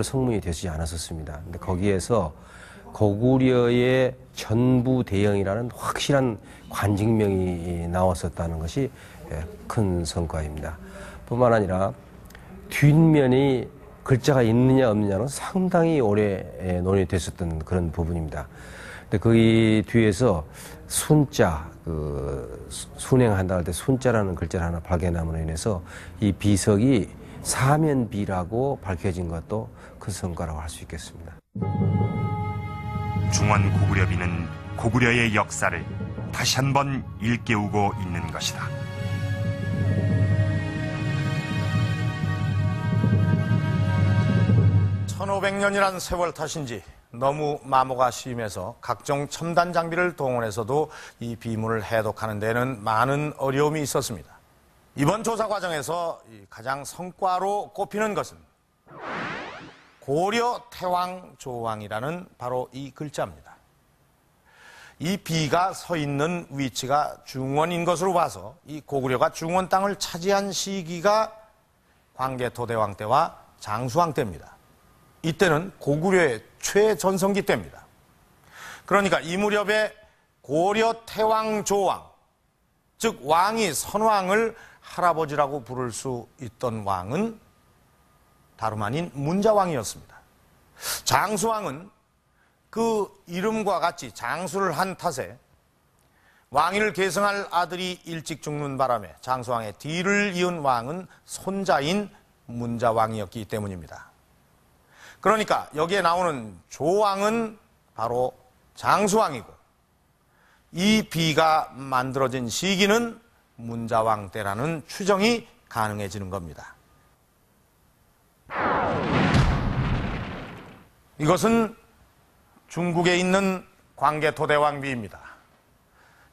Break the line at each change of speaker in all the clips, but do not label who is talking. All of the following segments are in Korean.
성문이 되지 않았었습니다. 근데 거기에서 고구려의 전부대영이라는 확실한 관직명이 나왔었다는 것이 큰 성과입니다. 뿐만 아니라 뒷면이 글자가 있느냐 없느냐는 상당히 오래 논의됐었던 그런 부분입니다. 근데 그 뒤에서 순자, 순행한다 할 때 순자라는 글자를 하나 발견함으로 인해서 이 비석이 사면비라고 밝혀진 것도 큰 성과라고 할 수 있겠습니다.
중원 고구려비는 고구려의 역사를 다시 한번 일깨우고 있는 것이다.
(1500년이란) 세월 탓인지 너무 마모가 심해서 각종 첨단 장비를 동원해서도 이 비문을 해독하는 데는 많은 어려움이 있었습니다. 이번 조사 과정에서 가장 성과로 꼽히는 것은 고려 태왕 조왕이라는 바로 이 글자입니다. 이 비가 서 있는 위치가 중원인 것으로 봐서 이 고구려가 중원 땅을 차지한 시기가 광개토대왕 때와 장수왕 때입니다. 이때는 고구려의 최전성기 때입니다. 그러니까 이 무렵에 고려 태왕 조왕, 즉 왕이 선왕을 할아버지라고 부를 수 있던 왕은 다름 아닌 문자왕이었습니다. 장수왕은 그 이름과 같이 장수를 한 탓에 왕위를 계승할 아들이 일찍 죽는 바람에 장수왕의 뒤를 이은 왕은 손자인 문자왕이었기 때문입니다. 그러니까 여기에 나오는 조왕은 바로 장수왕이고 이 비가 만들어진 시기는 문자왕 때라는 추정이 가능해지는 겁니다. 이것은 중국에 있는 광개토대왕 비입니다.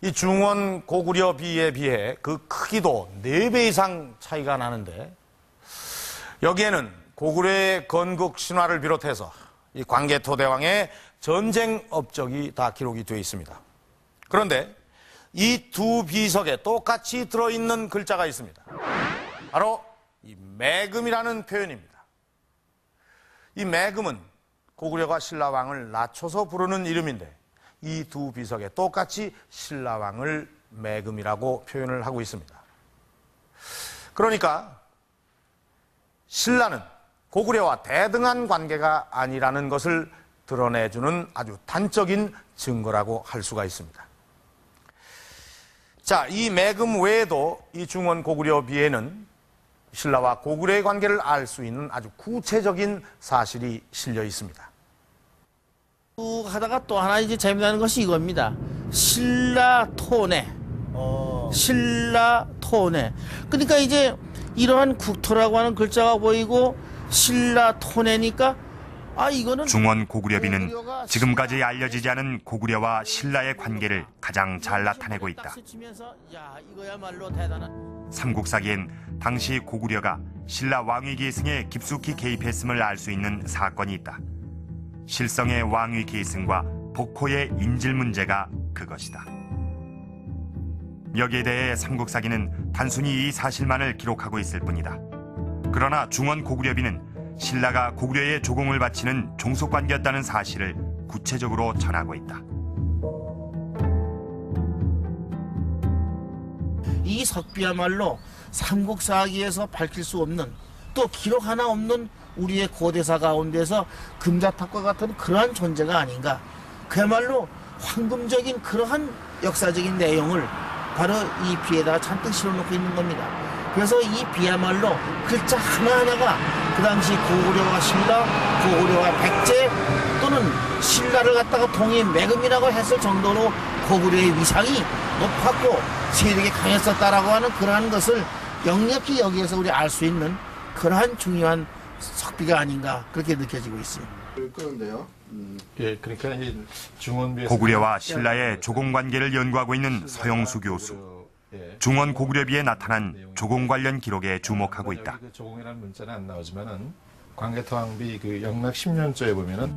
이 중원 고구려 비에 비해 그 크기도 4배 이상 차이가 나는데 여기에는 고구려의 건국 신화를 비롯해서 이 광개토대왕의 전쟁 업적이 다 기록이 되어 있습니다. 그런데 이 두 비석에 똑같이 들어있는 글자가 있습니다. 바로 이 매금이라는 표현입니다. 이 매금은 고구려가 신라왕을 낮춰서 부르는 이름인데 이 두 비석에 똑같이 신라왕을 매금이라고 표현을 하고 있습니다. 그러니까 신라는 고구려와 대등한 관계가 아니라는 것을 드러내주는 아주 단적인 증거라고 할 수가 있습니다. 자, 이 매금 외에도 이 중원 고구려 비에는 신라와 고구려의 관계를 알 수 있는 아주 구체적인 사실이 실려 있습니다.
하다가 또 하나 이제 재미나는 것이 이겁니다. 신라토내. 신라토내. 그러니까 이제 이러한 국토라고 하는 글자가 보이고 신라토내니까 이거는
중원 고구려비는 지금까지 알려지지 않은 고구려와 신라의 관계를 가장 잘 나타내고 있다. 삼국사기엔 당시 고구려가 신라 왕위 계승에 깊숙이 개입했음을 알 수 있는 사건이 있다. 실성의 왕위 계승과 복호의 인질 문제가 그것이다. 여기에 대해 삼국사기는 단순히 이 사실만을 기록하고 있을 뿐이다. 그러나 중원 고구려비는 신라가 고구려에 조공을 바치는 종속관계였다는 사실을 구체적으로 전하고 있다.
이 석비야말로 삼국사기에서 밝힐 수 없는 또 기록 하나 없는 우리의 고대사 가운데서 금자탑과 같은 그러한 존재가 아닌가. 그야말로 황금적인 그러한 역사적인 내용을 바로 이 비에다가 잔뜩 실어놓고 있는 겁니다. 그래서 이 비야말로 글자 하나하나가 그 당시 고구려와 신라, 고구려와 백제 또는 신라를 갖다가 통일 매금이라고 했을 정도로 고구려의 위상이 높았고 세력이 강했었다라고 하는 그러한 것을 역력히 여기에서 우리 알 수 있는 그러한 중요한 석비가 아닌가 그렇게 느껴지고 있습니다.
그런데요.
예, 그러니까 이 중원비에서
고구려와 신라의 조공 관계를 연구하고 있는 서영수 교수. 중원 고구려비에 나타난 조공 관련 기록에 주목하고 있다.
그 조공이라는 문자는 안 나오지만은 광개토왕비 그 영락 10년조에 보면은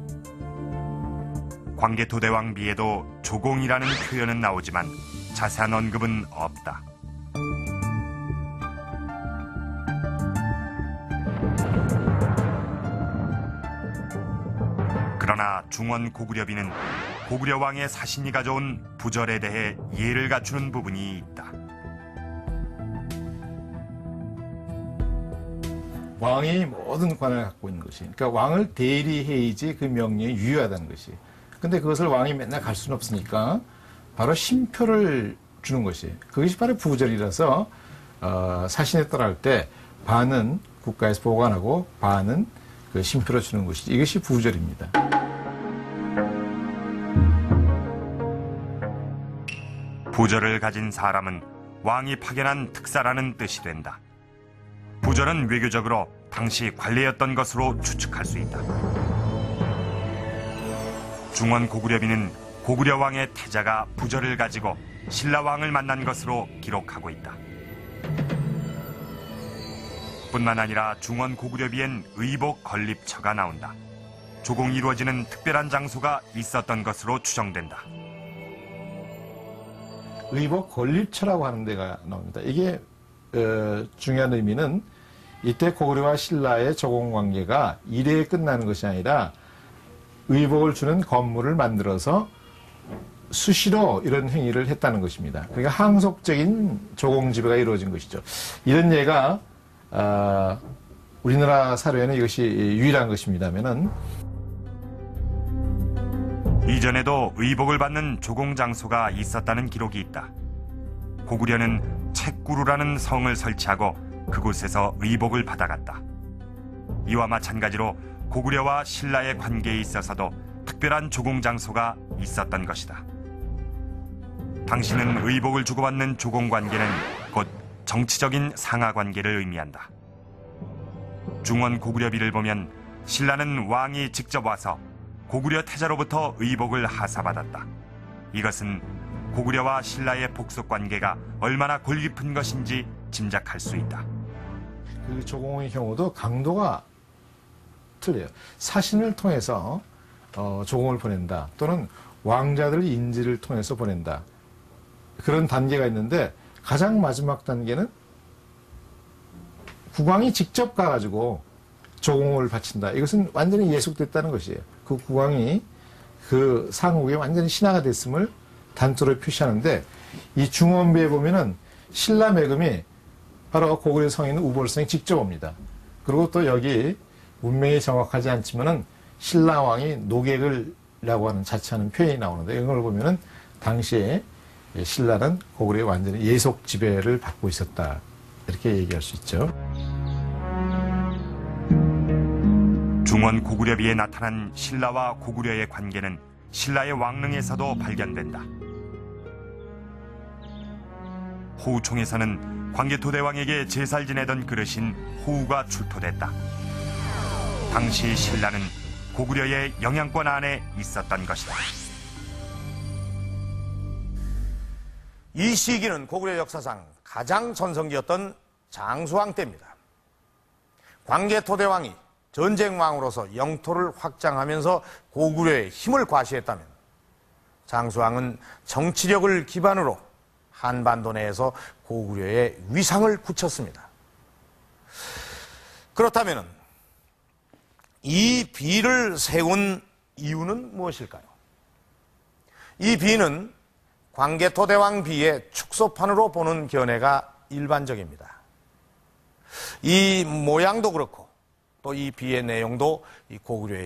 광개토대왕비에도 조공이라는 표현은 나오지만 자세한 언급은 없다. 그러나 중원 고구려비는 고구려 왕의 사신이 가져온 부절에 대해 예를 갖추는 부분이 있다.
왕이 모든 권한을 갖고 있는 것이, 그러니까 왕을 대리해야지 그 명령이 유효하다는 것이. 근데 그것을 왕이 맨날 갈 수는 없으니까 바로 신표를 주는 것이, 그것이 바로 부절이라서 사신에 따라할 때 반은 국가에서 보관하고 반은 그 신표로 주는 것이, 이것이 부절입니다.
부절을 가진 사람은 왕이 파견한 특사라는 뜻이 된다. 부절은 외교적으로 당시 관례였던 것으로 추측할 수 있다. 중원 고구려비는 고구려 왕의 태자가 부절을 가지고 신라 왕을 만난 것으로 기록하고 있다. 뿐만 아니라 중원 고구려비엔 의복 건립처가 나온다. 조공이 이루어지는 특별한 장소가 있었던 것으로 추정된다.
의복 건립처라고 하는 데가 나옵니다. 이게 중요한 의미는 이때 고구려와 신라의 조공관계가 이래에 끝나는 것이 아니라 의복을 주는 건물을 만들어서 수시로 이런 행위를 했다는 것입니다. 그러니까 항속적인 조공지배가 이루어진 것이죠. 이런 예가 우리나라 사료에는 이것이 유일한 것입니다면은,
이전에도 의복을 받는 조공 장소가 있었다는 기록이 있다. 고구려는 책구루라는 성을 설치하고 그곳에서 의복을 받아갔다. 이와 마찬가지로 고구려와 신라의 관계에 있어서도 특별한 조공 장소가 있었던 것이다. 당시는 의복을 주고받는 조공 관계는 곧 정치적인 상하 관계를 의미한다. 중원 고구려비를 보면 신라는 왕이 직접 와서 고구려 태자로부터 의복을 하사받았다. 이것은 고구려와 신라의 복속 관계가 얼마나 골깊은 것인지 짐작할 수 있다.
그 조공의 경우도 강도가 틀려요. 사신을 통해서 조공을 보낸다, 또는 왕자들 인지를 통해서 보낸다, 그런 단계가 있는데, 가장 마지막 단계는 국왕이 직접 가가지고 조공을 바친다. 이것은 완전히 예속됐다는 것이에요. 그 국왕이 그 상국에 완전히 신하가 됐음을 단서로 표시하는데, 이 중원부에 보면은 신라 매금이 바로 고구려 성인 우볼성이 직접 옵니다. 그리고 또 여기 문명이 정확하지 않지만은 신라 왕이 노객을라고 하는 자처하는 표현이 나오는데, 이걸 보면은 당시에 신라는 고구려에 완전히 예속 지배를 받고 있었다, 이렇게 얘기할 수 있죠.
중원 고구려비에 나타난 신라와 고구려의 관계는 신라의 왕릉에서도 발견된다. 호우총에서는 광개토대왕에게 제사를 지내던 그릇인 호우가 출토됐다. 당시 신라는 고구려의 영향권 안에 있었던 것이다.
이 시기는 고구려 역사상 가장 전성기였던 장수왕 때입니다. 광개토대왕이 전쟁왕으로서 영토를 확장하면서 고구려의 힘을 과시했다면, 장수왕은 정치력을 기반으로 한반도 내에서 고구려의 위상을 굳혔습니다. 그렇다면 이 비를 세운 이유는 무엇일까요? 이 비는 광개토대왕 비의 축소판으로 보는 견해가 일반적입니다. 이 모양도 그렇고 또 이 비의 내용도 이 고구려의